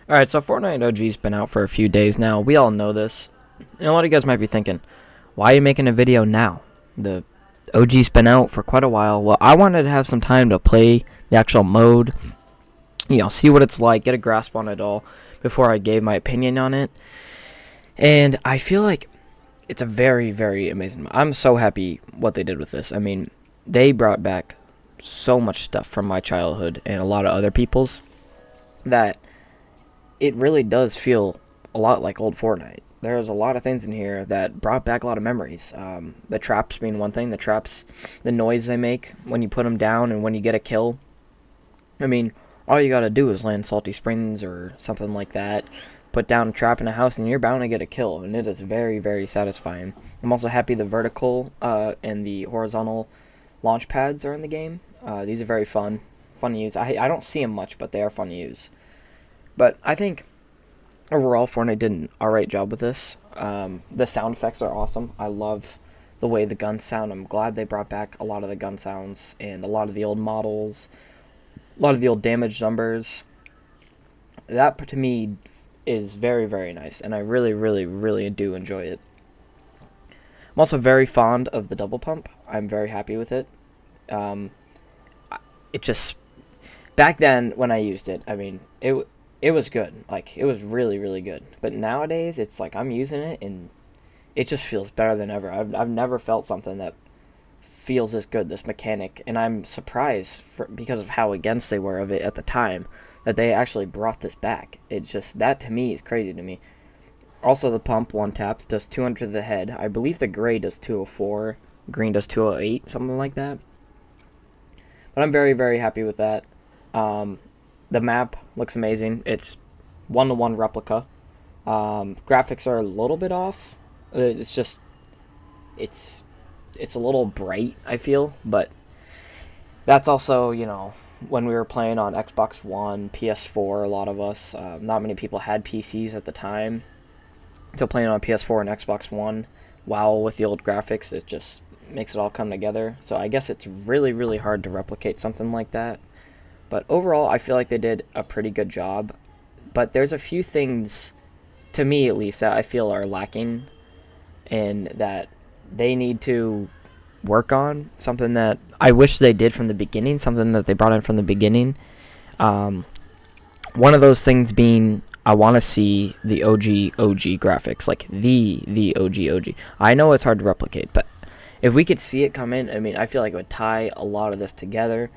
Alright, so Fortnite OG's been out for a few days now. We all know this. And a lot of you guys might be thinking, why are you making a video now? The OG's been out for quite a while. Well, I wanted to have some time to play the actual mode, see what it's like, get a grasp on it all before I gave my opinion on it. And I feel like it's a very, very amazing. I'm so happy what they did with this. I mean, they brought back so much stuff from my childhood and a lot of other people's that it really does feel a lot like old Fortnite. There's a lot of things in here that brought back a lot of memories. The traps being one thing. The traps, the noise they make when you put them down and when you get a kill. I mean, all you gotta do is land Salty Springs or something like that. Put down a trap in a house and you're bound to get a kill. And it is very, very satisfying. I'm also happy the vertical and the horizontal launch pads are in the game. These are very fun. Fun to use. I don't see them much, but they are fun to use. But I think overall Fortnite did an alright job with this. The sound effects are awesome. I love the way the guns sound. I'm glad they brought back a lot of the gun sounds and a lot of the old models, a lot of the old damage numbers. That to me is very, very nice, and I really, really, really do enjoy it. I'm also very fond of the double pump. I'm very happy with it. It just back then when I used it, I mean it was good. Like, it was really, really good. But nowadays, it's like I'm using it, and it just feels better than ever. I've never felt something that feels this good, this mechanic. And I'm surprised, because of how against they were of it at the time, that they actually brought this back. It's just, that to me is crazy to me. Also, the pump, one taps, does 200 to the head. I believe the gray does 204. Green does 208, something like that. But I'm very, very happy with that. The map looks amazing. It's 1-to-1 replica. Graphics are a little bit off. It's just, it's a little bright, I feel, but that's also, when we were playing on Xbox One, PS4, a lot of us, not many people had PCs at the time, so playing on PS4 and Xbox One, wow, with the old graphics, it just makes it all come together. So I guess it's really, really hard to replicate something like that. But overall, I feel like they did a pretty good job. But there's a few things, to me at least, that I feel are lacking and that they need to work on. Something that I wish they did from the beginning, something that they brought in from the beginning. One of those things being, I want to see the OG graphics, like the OG. I know it's hard to replicate, but if we could see it come in, I mean, I feel like it would tie a lot of this together.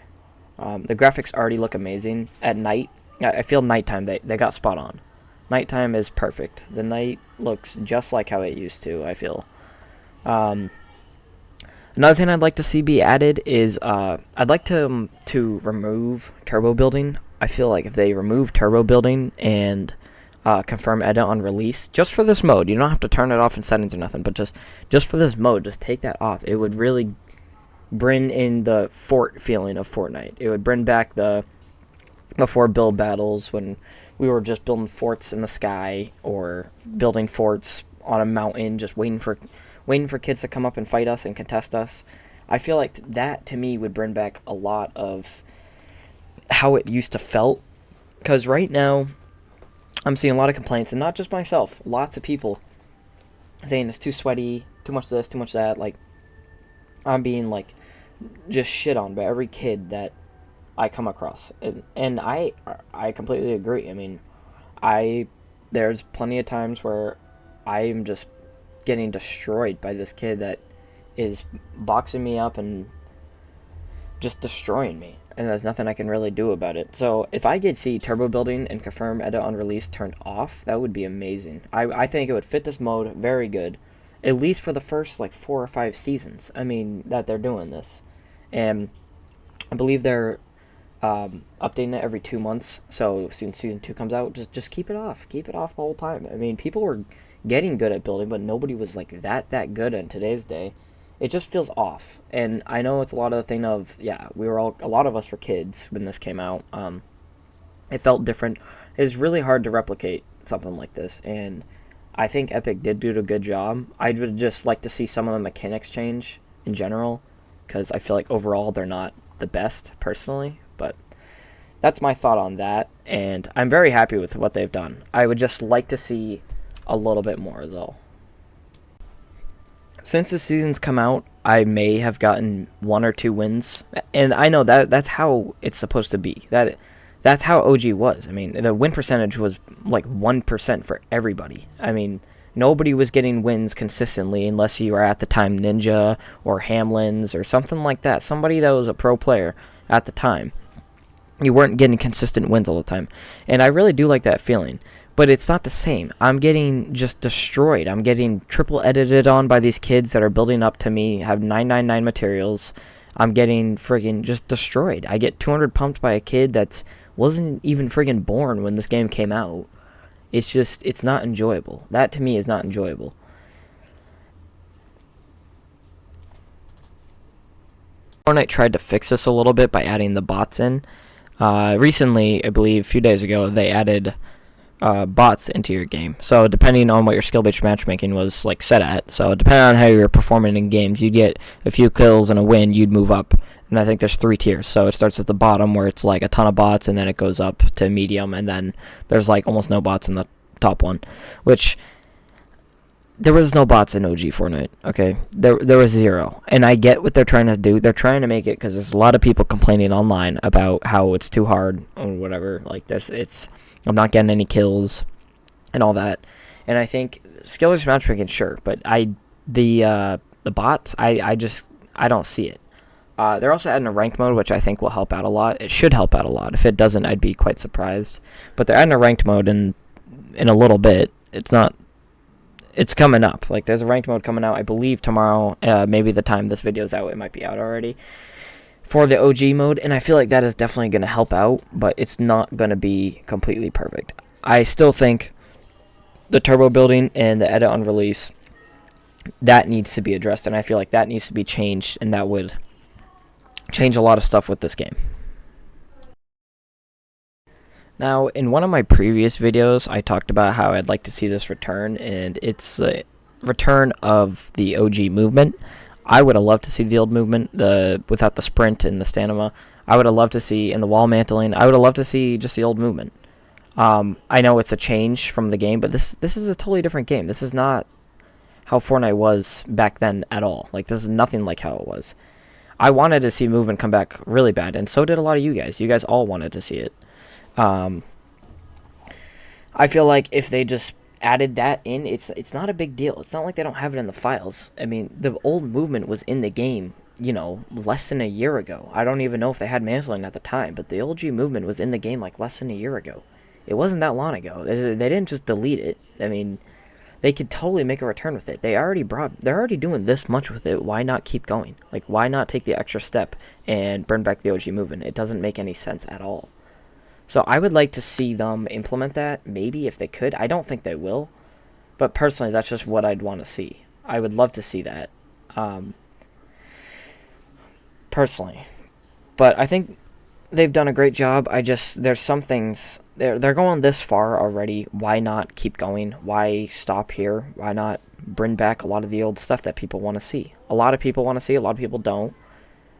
The graphics already look amazing. At night, I feel nighttime, they got spot on. Nighttime is perfect. The night looks just like how it used to, I feel. Another thing I'd like to see be added is I'd like to remove turbo building. I feel like if they remove turbo building and confirm edit on release, just for this mode, you don't have to turn it off in settings or nothing, but just for this mode, just take that off. It would really bring in the fort feeling of Fortnite. It would bring back the before build battles when we were just building forts in the sky or building forts on a mountain, just waiting for kids to come up and fight us and contest us. I feel like that to me would bring back a lot of how it used to felt. Because right now, I'm seeing a lot of complaints, and not just myself, lots of people saying it's too sweaty, too much this, too much that. Like, I'm being like just shit on by every kid that I come across, and I completely agree. I mean, there's plenty of times where I'm just getting destroyed by this kid that is boxing me up and just destroying me, and there's nothing I can really do about it. So if I could see turbo building and confirm edit on release turned off, that would be amazing. I think it would fit this mode very good, at least for the first like 4 or 5 seasons. I mean, that they're doing this, and I believe they're updating it every 2 months. So since season 2 comes out, just keep it off the whole time. I mean, people were getting good at building, but nobody was like that good in today's day. It just feels off, and I know it's a lot of the thing of, a lot of us were kids when this came out. It felt different. It's really hard to replicate something like this, and I think Epic did do a good job. I would just like to see some of the mechanics change in general, because I feel like overall they're not the best, personally. But that's my thought on that, and I'm very happy with what they've done. I would just like to see a little bit more is all. Since the season's come out, I may have gotten 1 or 2 wins, and I know that's how it's supposed to be. That's how OG was. I mean, the win percentage was like 1% for everybody. I mean, nobody was getting wins consistently unless you were at the time Ninja or Hamlin's or something like that. Somebody that was a pro player at the time. You weren't getting consistent wins all the time. And I really do like that feeling. But it's not the same. I'm getting just destroyed. I'm getting triple edited on by these kids that are building up to me, have 999 materials. I'm getting friggin' just destroyed. I get 200 pumped by a kid that wasn't even friggin' born when this game came out. It's just, it's not enjoyable. That to me is not enjoyable. Fortnite tried to fix this a little bit by adding the bots in. Recently, I believe a few days ago, they added bots into your game. So depending on what your skill-based matchmaking was like set at, so depending on how you're performing in games, you'd get a few kills and a win, you'd move up. And I think there's 3 tiers. So it starts at the bottom where it's like a ton of bots, and then it goes up to medium, and then there's like almost no bots in the top one, which there was no bots in OG Fortnite. Okay, there was 0, and I get what they're trying to do. They're trying to make it because there's a lot of people complaining online about how it's too hard or whatever. Like this, I'm not getting any kills and all that. And I think skill-based matchmaking, sure, but the bots, I don't see it. They're also adding a ranked mode, which I think will help out a lot. It should help out a lot. If it doesn't, I'd be quite surprised. But they're adding a ranked mode in a little bit. It's coming up. Like, there's a ranked mode coming out, I believe, tomorrow. Maybe the time this video's out, it might be out already. For the OG mode, and I feel like that is definitely going to help out, but it's not going to be completely perfect. I still think the turbo building and the edit on release, that needs to be addressed, and I feel like that needs to be changed, and that would change a lot of stuff with this game. Now, in one of my previous videos, I talked about how I'd like to see this return, and it's a return of the OG movement. I would have loved to see the old movement, without the sprint and the stamina. I would have loved to see, in the wall mantling, I would have loved to see just the old movement. I know it's a change from the game, but this is a totally different game. This is not how Fortnite was back then at all. Like, this is nothing like how it was. I wanted to see movement come back really bad, and so did a lot of you guys. You guys all wanted to see it. I feel like if they just added that in, it's not a big deal. It's not like they don't have it in the files. I mean, the old movement was in the game, less than a year ago. I don't even know if they had mantling at the time, but the OG movement was in the game like less than a year ago. It wasn't that long ago. They didn't just delete it. I mean, they could totally make a return with it. They're already doing this much with it. Why not keep going? Like, why not take the extra step and bring back the OG movement? It doesn't make any sense at all. So I would like to see them implement that, maybe, if they could. I don't think they will. But personally, that's just what I'd want to see. I would love to see that. Personally. But I think they've done a great job. There's some things, they're going this far already. Why not keep going? Why stop here? Why not bring back a lot of the old stuff that people want to see? A lot of people want to see, a lot of people don't.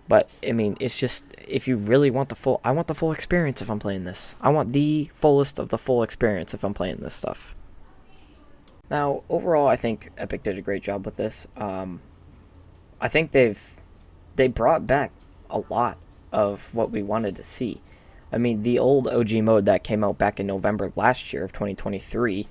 But, I mean, it's just, if you really want I want the full experience if I'm playing this. I want the fullest of the full experience if I'm playing this stuff. Now, overall, I think Epic did a great job with this. I think they brought back a lot of what we wanted to see. I mean, the old OG mode that came out back in November last year of 2023,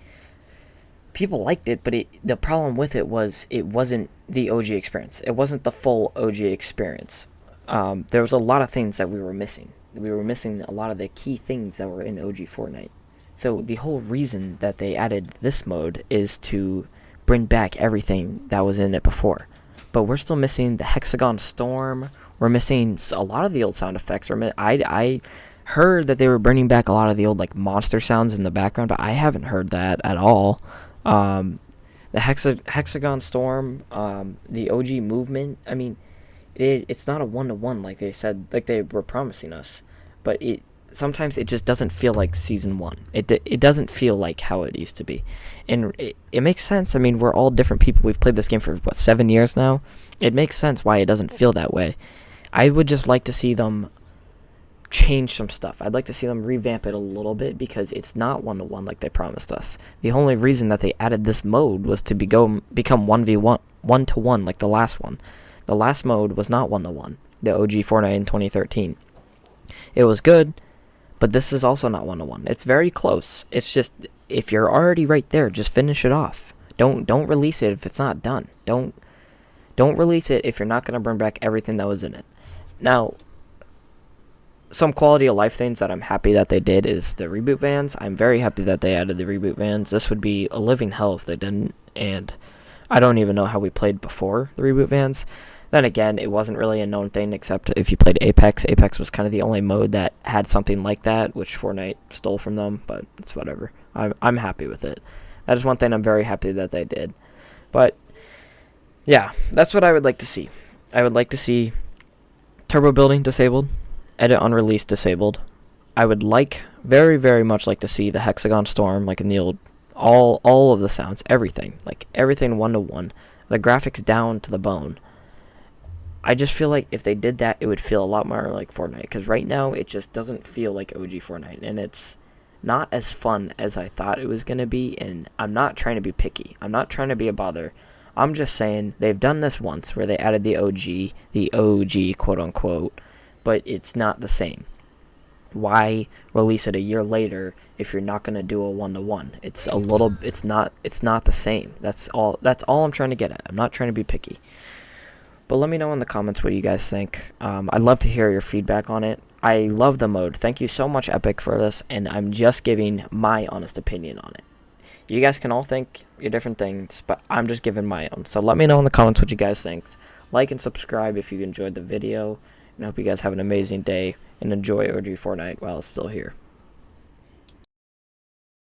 people liked it, but the problem with it was it wasn't the OG experience. It wasn't the full OG experience. There was a lot of things that we were missing. We were missing a lot of the key things that were in OG Fortnite. So the whole reason that they added this mode is to bring back everything that was in it before. But we're still missing the Hexagon Storm. We're missing a lot of the old sound effects. I heard that they were bringing back a lot of the old like monster sounds in the background, but I haven't heard that at all. The Hexagon Storm, the OG movement, I mean, it's not a one-to-one like they said, like they were promising us, but sometimes it just doesn't feel like Season 1. It doesn't feel like how it used to be, and it makes sense. I mean, we're all different people. We've played this game for, 7 years now? It makes sense why it doesn't feel that way. I would just like to see them change some stuff. I'd like to see them revamp it a little bit because it's not 1-to-1 like they promised us. The only reason that they added this mode was to become 1v1, 1-to-1 like the last one. The last mode was not 1-to-1. The OG Fortnite in 2013. It was good, but this is also not 1-to-1. It's very close. It's just, if you're already right there, just finish it off. Don't release it if it's not done. Don't release it if you're not going to bring back everything that was in it. Now, some quality of life things that I'm happy that they did is the reboot vans. I'm very happy that they added the reboot vans. This would be a living hell if they didn't, and I don't even know how we played before the reboot vans. Then again, it wasn't really a known thing except if you played Apex. Apex was kind of the only mode that had something like that, which Fortnite stole from them, but it's whatever. I'm happy with it. That is one thing I'm very happy that they did. But, yeah, that's what I would like to see. I would like to see turbo building disabled, edit on release disabled. I would very, very much like to see the hexagon storm, like in the old, all of the sounds, everything. Like, everything 1-to-1. The graphics down to the bone. I just feel like if they did that, it would feel a lot more like Fortnite. Because right now, it just doesn't feel like OG Fortnite. And it's not as fun as I thought it was going to be. And I'm not trying to be picky. I'm not trying to be a bother. I'm just saying they've done this once where they added the OG, quote-unquote. But it's not the same. Why release it a year later if you're not going to do a 1-to-1? It's not the same. That's all I'm trying to get at. I'm not trying to be picky. But let me know in the comments what you guys think. I'd love to hear your feedback on it. I love the mode. Thank you so much, Epic, for this, and I'm just giving my honest opinion on it. You guys can all think your different things, but I'm just giving my own. So let me know in the comments what you guys think. Like and subscribe if you enjoyed the video, and I hope you guys have an amazing day and enjoy OG Fortnite while it's still here.